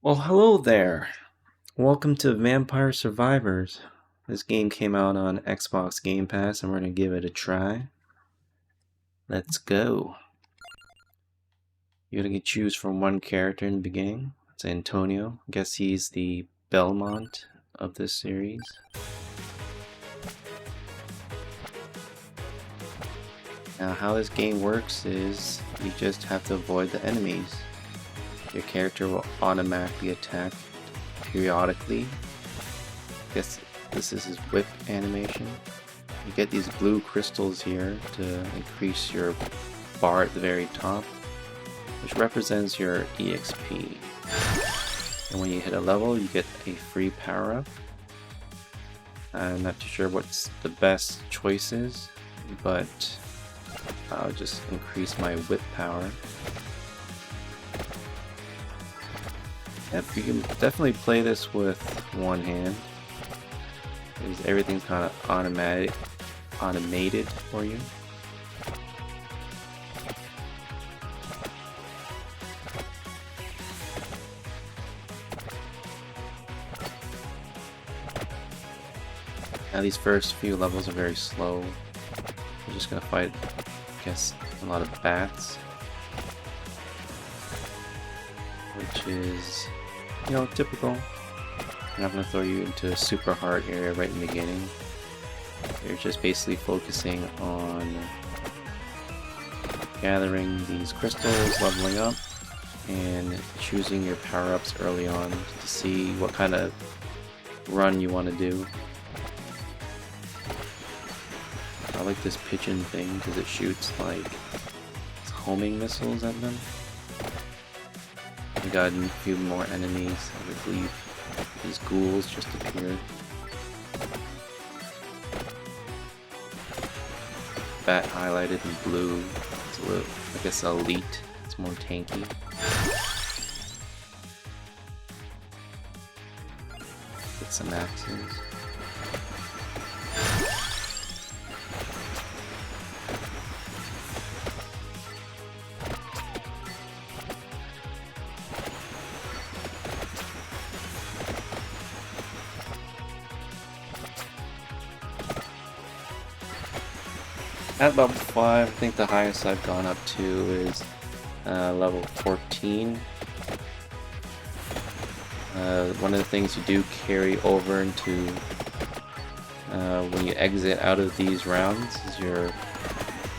Well, hello there. Welcome to Vampire Survivors. This game came out on Xbox Game Pass and we're going to give it a try. Let's go. You're going to choose from one character in the beginning. It's Antonio. I guess he's the Belmont of this series. Now how this game works is you just have to avoid the enemies. Your character will automatically attack periodically. I guess this is his whip animation. You get these blue crystals here to increase your bar at the very top, which represents your EXP. And when you hit a level, you get a free power-up. I'm not too sure what's the best choices, but I'll just increase my whip power. Yep, you can definitely play this with one hand, because everything's kind of automated for you. Now these first few levels are very slow. You're just gonna fight, I guess, a lot of bats, which is, you know, typical. I'm not going to throw you into a super hard area right in the beginning. You're just basically focusing on gathering these crystals, leveling up, and choosing your power-ups early on to see what kind of run you want to do. I like this pigeon thing because it shoots like homing missiles at them. We got a few more enemies. I believe these ghouls just appeared. Bat highlighted in blue. It's a little, I guess, elite. It's more tanky. Get some axes. At level 5, I think the highest I've gone up to is level 14. One of the things you do carry over into when you exit out of these rounds is your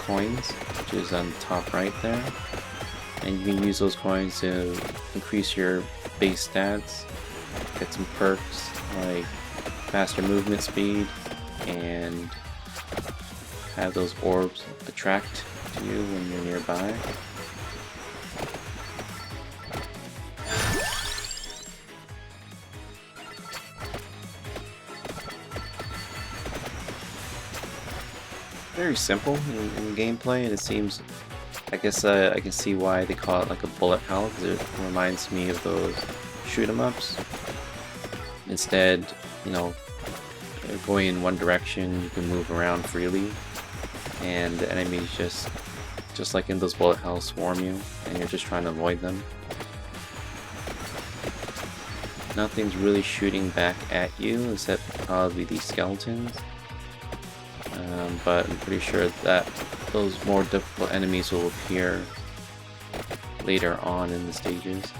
coins, which is on the top right there. And you can use those coins to increase your base stats, get some perks like faster movement speed, and have those orbs attract to you when you're nearby. Very simple in gameplay, and it seems, I guess I can see why they call it like a bullet hell, because it reminds me of those shoot 'em ups. Instead, you know, going in one direction, you can move around freely, and the enemies just like in those bullet hell swarm you, and you're just trying to avoid them. Nothing's really shooting back at you except probably these skeletons, but I'm pretty sure that those more difficult enemies will appear later on in the stages.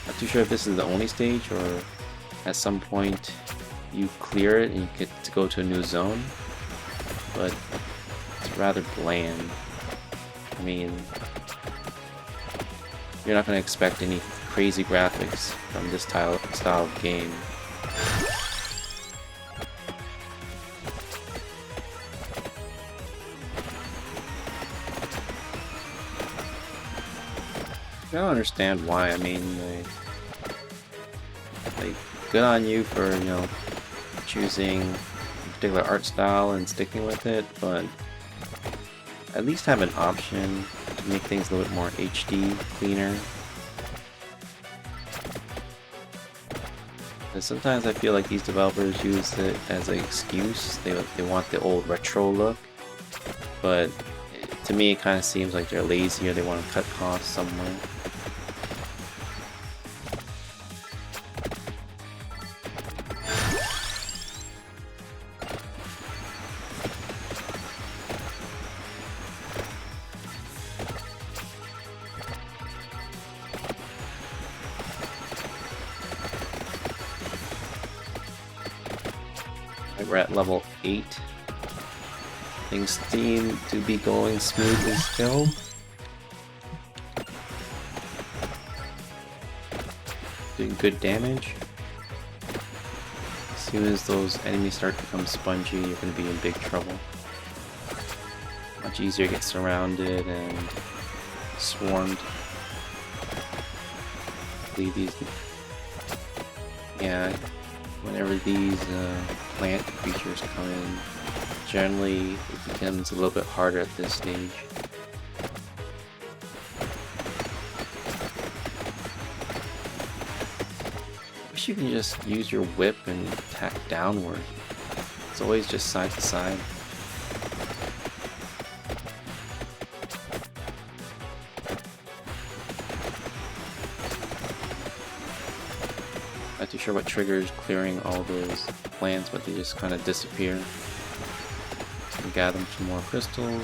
Not too sure if this is the only stage, or at some point you clear it and you get to go to a new zone, but it's rather bland. I mean, you're not going to expect any crazy graphics from this style of game. I don't understand why. I mean, like, good on you for, you know, choosing a particular art style and sticking with it, but at least have an option to make things a little bit more HD, cleaner. And sometimes I feel like these developers use it as an excuse. They want the old retro look, but to me it kind of seems like they're lazy or they want to cut costs somewhere. we're at level 8. Things seem to be going smoothly still. Doing good damage. As soon as those enemies start to become spongy, you're going to be in big trouble. Much easier to get surrounded and swarmed. Leave these. Yeah, whenever these plant creatures come in, generally it becomes a little bit harder at this stage. Wish you can just use your whip and attack downward. It's always just side to side. Not too sure what triggers clearing all those plants, but they just kind of disappear. And gather some more crystals.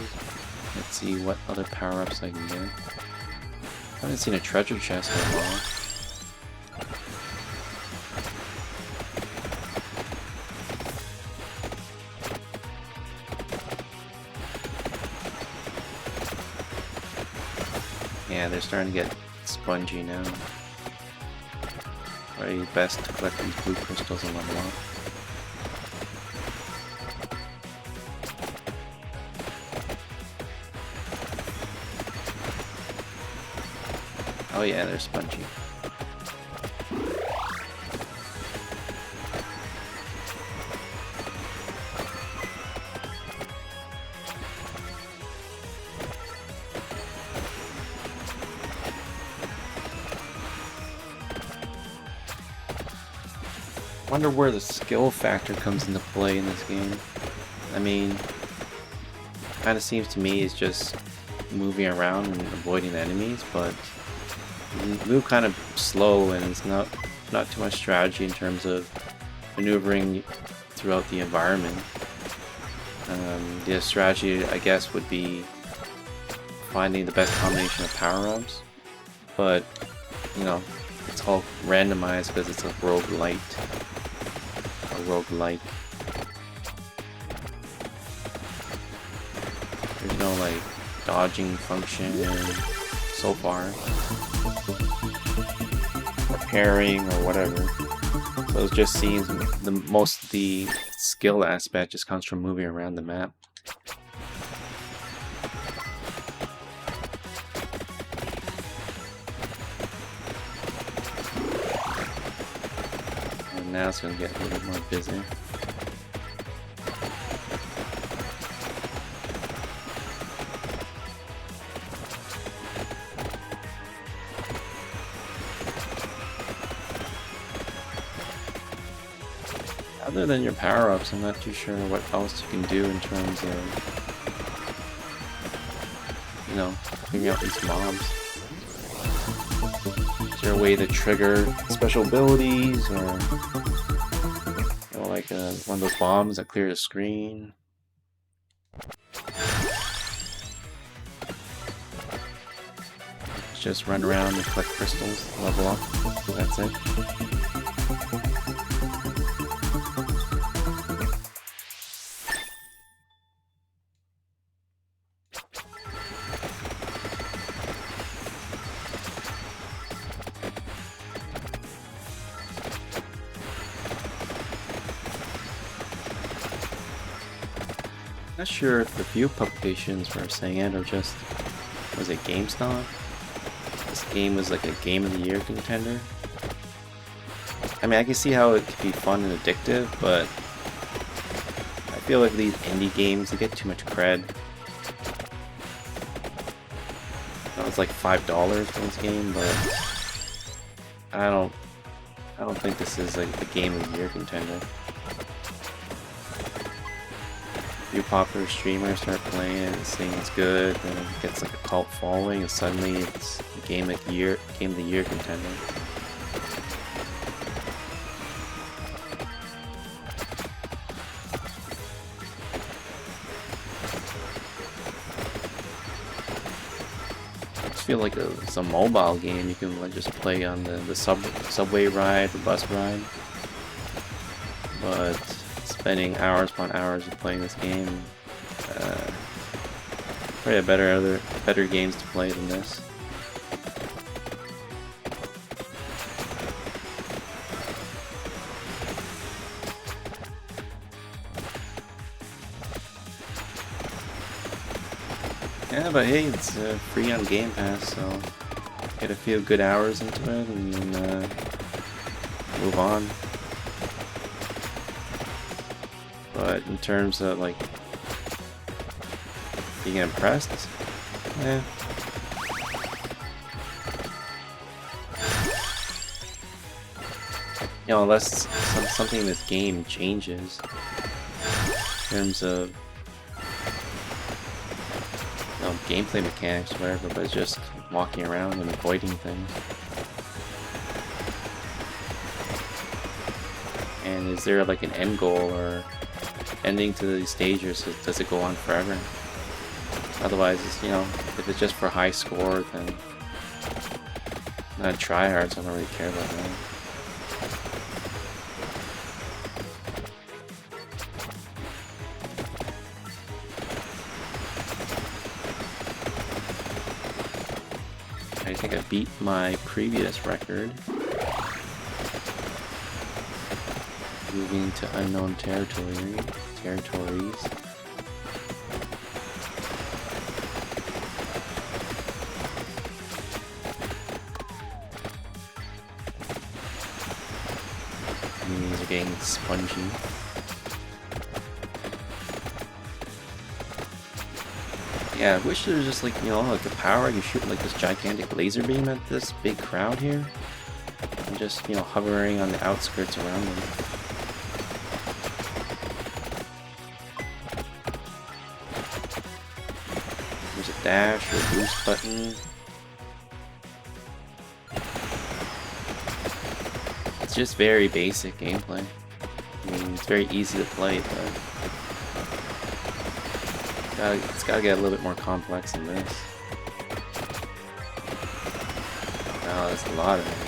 Let's see what other power-ups I can get. I haven't seen a treasure chest in a while. Yeah, they're starting to get spongy now. Probably best to collect these blue crystals and level up. Oh yeah, they're spongy. Wonder where the skill factor comes into play in this game. I mean, kind of seems to me it's just moving around and avoiding the enemies, but you move kind of slow and it's not too much strategy in terms of maneuvering throughout the environment. The strategy, I guess, would be finding the best combination of power-ups, but you know, it's all randomized because it's a roguelite. There's no like dodging function so far, or parrying or whatever. So it just seems most of the skill aspect just comes from moving around the map. And now it's gonna get a little bit more busy. Other than your power-ups, I'm not too sure what else you can do in terms of, you know, clearing out these mobs. Is there a way to trigger special abilities, or you know, like one of those bombs that clear the screen? Just run around and collect crystals, level up, that's it. Not sure if the view publications were saying it or just, was it GameStop? This game was like a Game of the Year contender. I mean, I can see how it could be fun and addictive, but I feel like these indie games, they get too much cred. That was like $5 for this game, but I don't think this is like a Game of the Year contender. A few popular streamers start playing it, saying it's good, then it gets like a cult following, and suddenly it's a Game of the Year contender. I just feel like it's a mobile game you can like, just play on the subway ride or bus ride, but it's spending hours upon hours of playing this game. Probably better games to play than this. Yeah, but hey, it's free on Game Pass, so get a few good hours into it and then move on. But in terms of like being impressed, yeah. You know, unless something in this game changes in terms of gameplay mechanics, whatever, but it's just walking around and avoiding things. And is there like an end goal or ending to these stages? Does it go on forever? Otherwise, it's, you know, if it's just for high score, then not try hard, so I don't really care about that. I think I beat my previous record. Moving to unknown territories. Enemies are getting spongy. Yeah, I wish there was just like, you know, like the power I can shoot like this gigantic laser beam at this big crowd here. And just, you know, hovering on the outskirts around them. There's a dash or a boost button. It's just very basic gameplay. I mean, it's very easy to play, but it's gotta get a little bit more complex than this. Oh, that's a lot of enemies.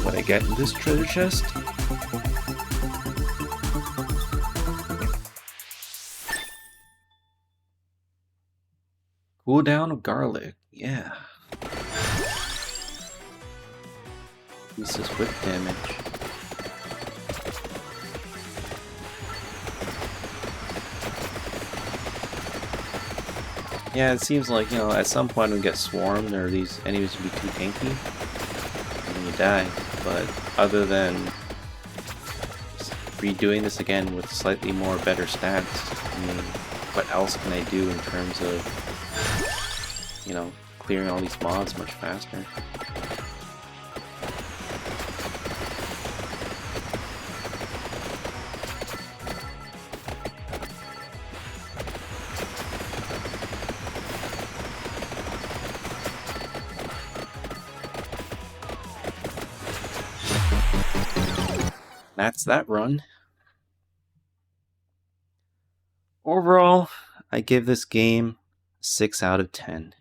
What I get in this treasure chest? Cooldown of garlic, yeah. Increases whip damage. Yeah, it seems like, you know, at some point we get swarmed or these enemies will be too tanky and then you die. But other than redoing this again with slightly more better stats, I mean, what else can I do in terms of, you know, clearing all these mobs much faster? That's that run. Overall, I give this game 6 out of 10.